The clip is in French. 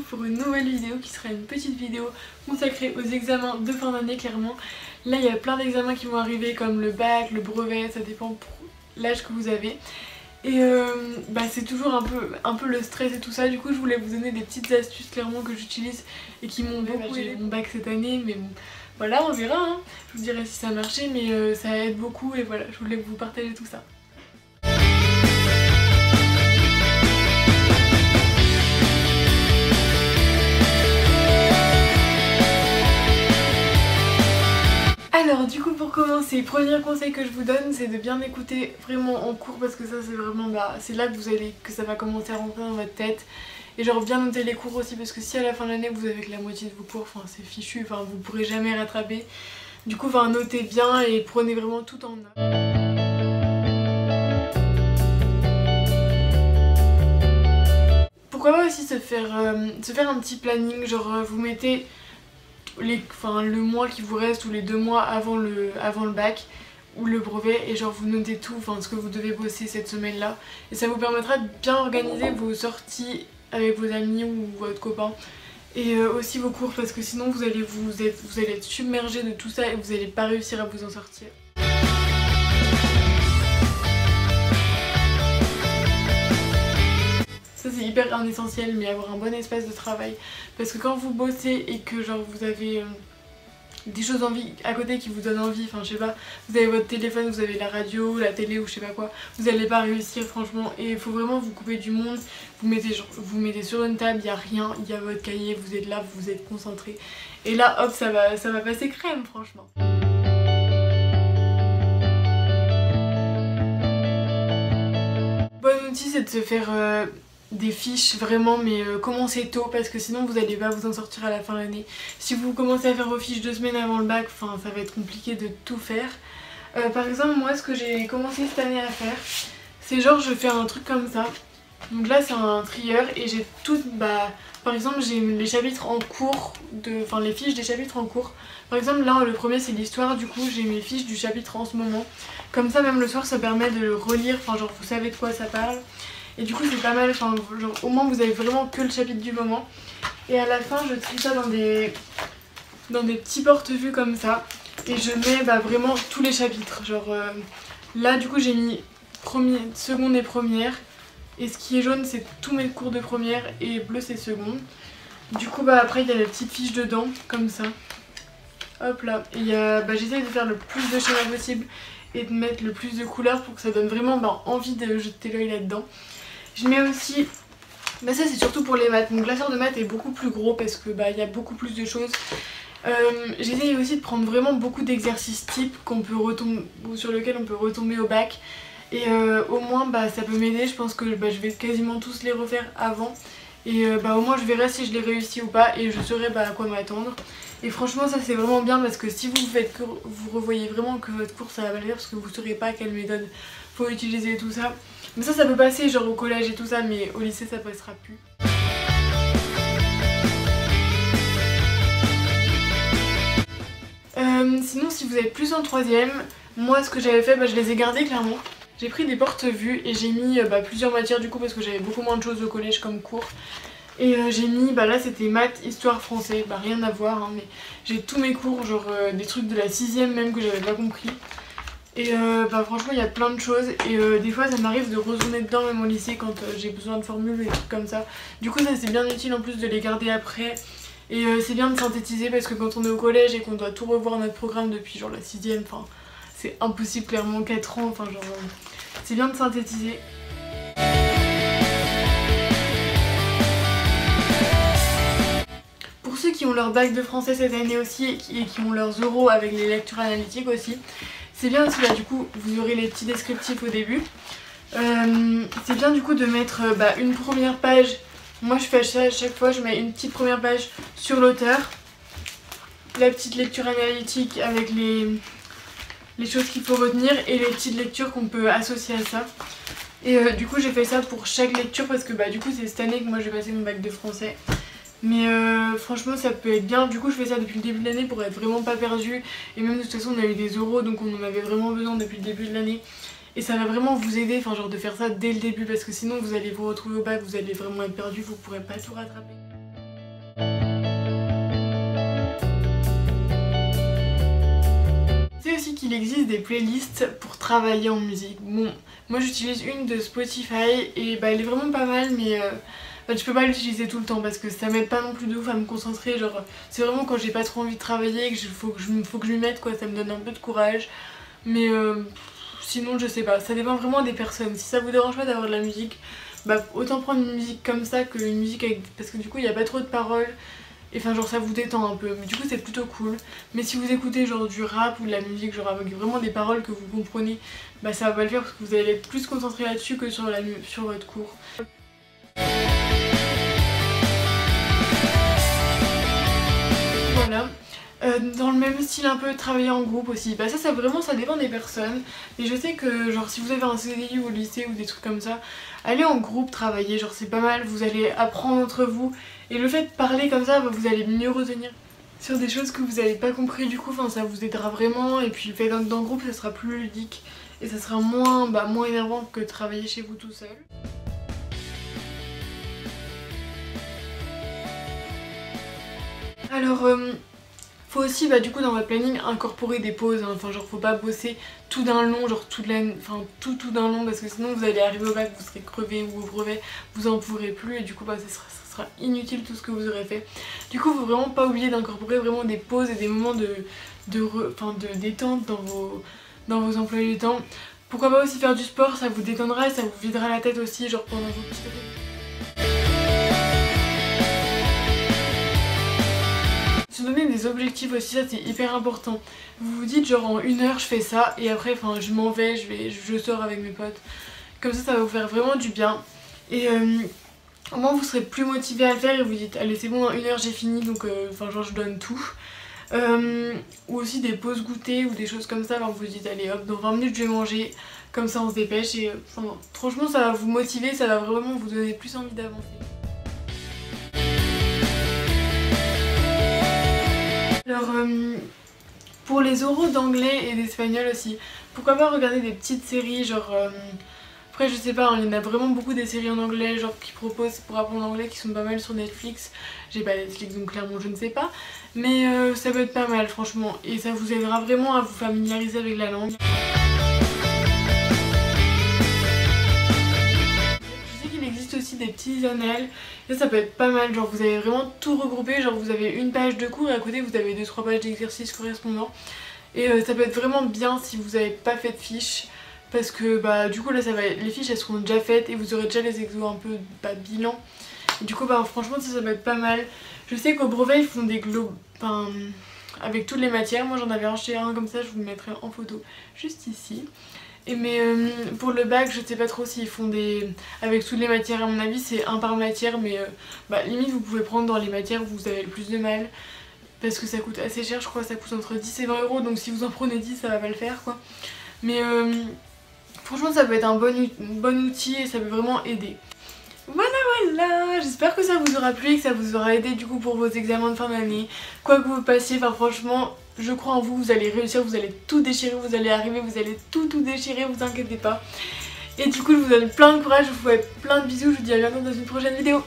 pour une nouvelle vidéo qui sera une petite vidéo consacrée aux examens de fin d'année clairement. Là il y a plein d'examens qui vont arriver comme le bac, le brevet, ça dépend pour l'âge que vous avez. Et c'est toujours un peu le stress et tout ça, du coup je voulais vous donner des petites astuces clairement que j'utilise et qui m'ont beaucoup aidé. J'ai mon bac cette année mais bon, voilà on verra, hein. Je vous dirai si ça a marché mais ça aide beaucoup et voilà, je voulais vous partager tout ça. Alors du coup pour commencer, premier conseil que je vous donne c'est de bien écouter vraiment en cours parce que ça c'est vraiment c'est là que ça va commencer à rentrer dans votre tête. Et genre bien noter les cours aussi parce que si à la fin de l'année vous avez que la moitié de vos cours, enfin c'est fichu, enfin vous pourrez jamais rattraper. Du coup notez bien et prenez vraiment tout en note. Pourquoi pas aussi se faire un petit planning, genre vous mettez le mois qui vous reste ou les 2 mois avant le bac ou le brevet et genre vous notez tout, ce que vous devez bosser cette semaine là et ça vous permettra de bien organiser vos sorties avec vos amis ou votre copain et aussi vos cours parce que sinon vous allez être submergé de tout ça et vous n'allez pas réussir à vous en sortir. Ça c'est hyper essentiel, mais avoir un bon espace de travail parce que quand vous bossez et que genre vous avez des choses à côté qui vous donnent envie, enfin je sais pas, vous avez votre téléphone, vous avez la radio, la télé ou je sais pas quoi, vous allez pas réussir franchement et il faut vraiment vous couper du monde, vous mettez sur une table, il y a rien, il y a votre cahier, vous êtes là, vous êtes concentré et là hop ça va passer crème franchement. Bon outil c'est de se faire des fiches vraiment mais commencez tôt parce que sinon vous allez pas vous en sortir à la fin de l'année. Si vous commencez à faire vos fiches 2 semaines avant le bac, ça va être compliqué de tout faire. Par exemple moi ce que j'ai commencé cette année à faire c'est genre je fais un truc comme ça. Donc là c'est un trieur et j'ai tout, par exemple j'ai les chapitres en cours, les fiches des chapitres en cours. Par exemple là le premier c'est l'histoire, du coup j'ai mes fiches du chapitre en ce moment. Comme ça même le soir ça permet de le relire, genre vous savez de quoi ça parle. Et du coup c'est pas mal, genre au moins vous avez vraiment que le chapitre du moment. Et à la fin je trie ça dans des petits porte-vue comme ça. Et je mets vraiment tous les chapitres. Genre là du coup j'ai mis seconde et première. Et ce qui est jaune c'est tous mes cours de première et bleu c'est seconde. Du coup après il y a la petite fiche dedans comme ça. Hop là. Et j'essaye de faire le plus de schémas possible et de mettre le plus de couleurs pour que ça donne vraiment envie de jeter l'œil là-dedans. Je mets aussi, ça c'est surtout pour les maths, mon classeur de maths est beaucoup plus gros parce que il y a beaucoup plus de choses. J'essaye aussi de prendre vraiment beaucoup d'exercices types sur lesquels on peut retomber au bac. Et au moins ça peut m'aider, je pense que je vais quasiment tous les refaire avant. Et au moins je verrai si je les réussis ou pas et je saurai à quoi m'attendre. Et franchement ça c'est vraiment bien parce que si vous revoyez vraiment que votre cours ça va valoir parce que vous saurez pas quelle méthode faut utiliser et tout ça. Mais ça peut passer genre au collège et tout ça mais au lycée ça passera plus. Sinon si vous êtes plus en 3ème, moi ce que j'avais fait je les ai gardés clairement. J'ai pris des porte-vues et j'ai mis plusieurs matières du coup parce que j'avais beaucoup moins de choses au collège comme cours. Et j'ai mis, là c'était maths, histoire, français, rien à voir hein, mais j'ai tous mes cours, genre des trucs de la 6ème même que j'avais pas compris. Et franchement il y a plein de choses et des fois ça m'arrive de retourner dedans même au lycée quand j'ai besoin de formules et des trucs comme ça. Du coup ça c'est bien utile en plus de les garder après. Et c'est bien de synthétiser parce que quand on est au collège et qu'on doit tout revoir notre programme depuis genre la 6ème, c'est impossible clairement 4 ans, c'est bien de synthétiser. Pour ceux qui ont leur bac de français cette année aussi et qui ont leurs oraux avec les lectures analytiques aussi, c'est bien aussi, du coup vous aurez les petits descriptifs au début. C'est bien du coup de mettre une première page, moi je fais ça à chaque fois, je mets une petite première page sur l'auteur, la petite lecture analytique avec les choses qu'il faut retenir et les petites lectures qu'on peut associer à ça. Et du coup j'ai fait ça pour chaque lecture parce que du coup c'est cette année que moi j'ai passé mon bac de français. Mais franchement ça peut être bien, du coup je fais ça depuis le début de l'année pour être vraiment pas perdue. Et même de toute façon on a eu des oraux donc on en avait vraiment besoin depuis le début de l'année. Et ça va vraiment vous aider, genre de faire ça dès le début parce que sinon vous allez vous retrouver au bac, vous allez vraiment être perdu, vous pourrez pas tout rattraper. C'est aussi qu'il existe des playlists pour travailler en musique. Bon, moi j'utilise une de Spotify et bah elle est vraiment pas mal, mais je peux pas l'utiliser tout le temps parce que ça m'aide pas non plus de ouf à me concentrer. Genre c'est vraiment quand j'ai pas trop envie de travailler et faut que je m'y mette quoi, ça me donne un peu de courage. Mais sinon je sais pas, ça dépend vraiment des personnes. Si ça vous dérange pas d'avoir de la musique, bah autant prendre une musique comme ça qu'une musique avec... parce que du coup il y a pas trop de paroles. Et enfin genre ça vous détend un peu, mais du coup c'est plutôt cool. Mais si vous écoutez genre du rap ou de la musique genre avec vraiment des paroles que vous comprenez, bah ça va pas le faire parce que vous allez être plus concentré là-dessus que sur votre cours. Voilà. Dans le même style un peu travailler en groupe aussi, bah ça vraiment ça dépend des personnes. Mais je sais que genre si vous avez un CDI au lycée ou des trucs comme ça, allez en groupe travailler, genre c'est pas mal, vous allez apprendre entre vous. Et le fait de parler comme ça, bah, vous allez mieux retenir sur des choses que vous n'avez pas compris du coup, enfin ça vous aidera vraiment. Et puis le fait dans le groupe ça sera plus ludique et ça sera moins énervant que de travailler chez vous tout seul. Alors faut aussi du coup dans votre planning incorporer des pauses, hein. Enfin genre faut pas bosser tout d'un long, genre tout d'un long parce que sinon vous allez arriver au bac, vous serez crevé ou au brevet, vous en pourrez plus et du coup ça sera inutile tout ce que vous aurez fait. Du coup faut vraiment pas oublier d'incorporer vraiment des pauses et des moments de détente dans vos emplois du temps. Pourquoi pas aussi faire du sport, ça vous détendra et ça vous videra la tête aussi genre pendant vos petites réunions. Se donner des objectifs aussi, ça c'est hyper important. Vous vous dites genre en 1 heure je fais ça et après je m'en vais, je sors avec mes potes. Comme ça va vous faire vraiment du bien. Et au moins vous serez plus motivé à le faire et vous dites allez c'est bon en 1 heure j'ai fini donc genre je donne tout. Ou aussi des pauses goûter ou des choses comme ça, vous vous dites allez hop dans 20 minutes je vais manger, comme ça on se dépêche et franchement ça va vous motiver, ça va vraiment vous donner plus envie d'avancer. Alors pour les oraux d'anglais et d'espagnol aussi, pourquoi pas regarder des petites séries genre... Après je sais pas, il y en a vraiment beaucoup des séries en anglais genre qui proposent pour apprendre l'anglais qui sont pas mal sur Netflix. J'ai pas Netflix donc clairement je ne sais pas. Mais ça peut être pas mal franchement et ça vous aidera vraiment à vous familiariser avec la langue. Aussi des petits annales et ça peut être pas mal, genre vous avez vraiment tout regroupé, genre vous avez une page de cours et à côté vous avez 2-3 pages d'exercices correspondants et ça peut être vraiment bien si vous avez pas fait de fiches parce que du coup là les fiches elles seront déjà faites et vous aurez déjà les exos un peu bilan et du coup franchement ça peut être pas mal. Je sais qu'au brevet ils font des globes avec toutes les matières, moi j'en avais acheté un comme ça, je vous le mettrai en photo juste ici. Mais pour le bac je sais pas trop s'ils font avec toutes les matières, à mon avis c'est un par matière mais limite vous pouvez prendre dans les matières où vous avez le plus de mal parce que ça coûte assez cher, je crois ça coûte entre 10 et 20 euros donc si vous en prenez 10 ça va pas le faire quoi. Mais franchement ça peut être un bon outil et ça peut vraiment aider. Voilà, j'espère que ça vous aura plu et que ça vous aura aidé du coup pour vos examens de fin d'année. Quoi que vous passiez, franchement je crois en vous, vous allez réussir, vous allez tout déchirer, vous allez arriver, vous allez tout déchirer, vous inquiétez pas. Et du coup je vous donne plein de courage, je vous fais plein de bisous, je vous dis à bientôt dans une prochaine vidéo.